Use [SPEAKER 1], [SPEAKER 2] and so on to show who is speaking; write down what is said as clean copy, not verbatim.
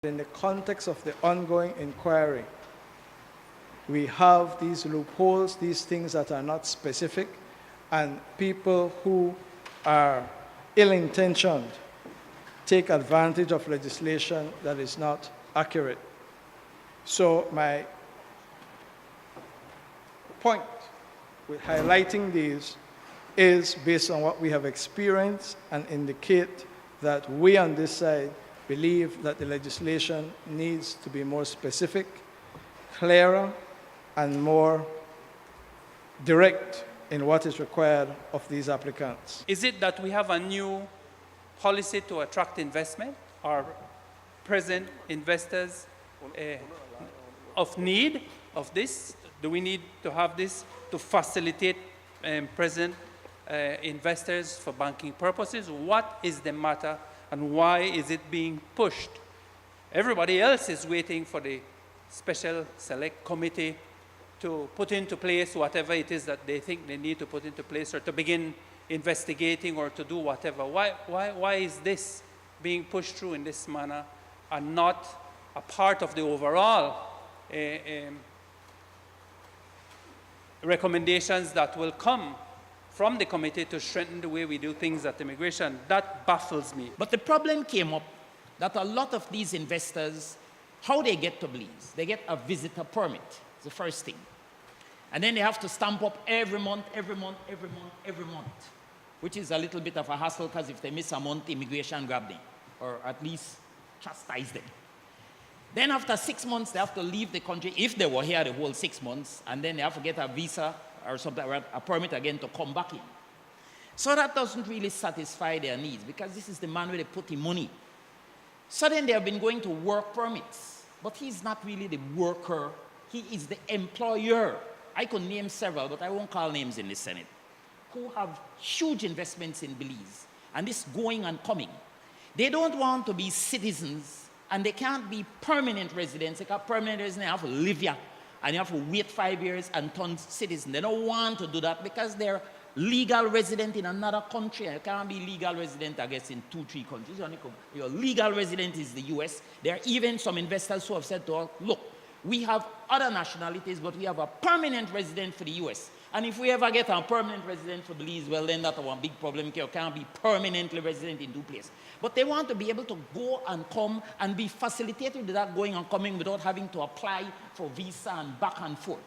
[SPEAKER 1] In the context of the ongoing inquiry, we have these loopholes, these things that are not specific, and people who are ill-intentioned take advantage of legislation that is not accurate. So my point with highlighting these is based on what we have experienced and indicate that we on this side believe that the legislation needs to be more specific, clearer, and more direct in what is required of these applicants.
[SPEAKER 2] Is it that we have a new policy to attract investment? Are present investors of need of this? Do we need to have this to facilitate present investors for banking purposes? What is the matter and why is it being pushed? Everybody else is waiting for the special select committee to put into place whatever it is that they think they need to put into place, or to begin investigating, or to do whatever. Why is this being pushed through in this manner and not a part of the overall recommendations that will come from the committee to strengthen the way we do things at immigration? That baffles me.
[SPEAKER 3] But the problem came up that a lot of these investors, how they get to Belize, they get a visitor permit, it's the first thing. And then they have to stamp up every month, which is a little bit of a hassle, because if they miss a month, immigration grab them, or at least chastise them. Then after 6 months, they have to leave the country, if they were here the whole 6 months, and then they have to get a visa or something, or a permit again to come back in. So that doesn't really satisfy their needs, because this is the man where they put in money. So then they have been going to work permits, but he's not really the worker, he is the employer. I could name several, but I won't call names in the Senate, who have huge investments in Belize, and this going and coming. They don't want to be citizens, and they can't be permanent residents. Because permanent residents have to live here, and you have to wait 5 years and turn citizen. They don't want to do that because they're legal resident in another country. You can't be legal resident, I guess, in 2-3 countries. Your legal resident is the US. There are even some investors who have said to us, look, we have other nationalities, but we have a permanent resident for the US. And if we ever get a permanent resident for Belize, well, then that's one big problem. You can't be permanently resident in 2 places. But they want to be able to go and come and be facilitated with that going and coming without having to apply for visa and back and forth.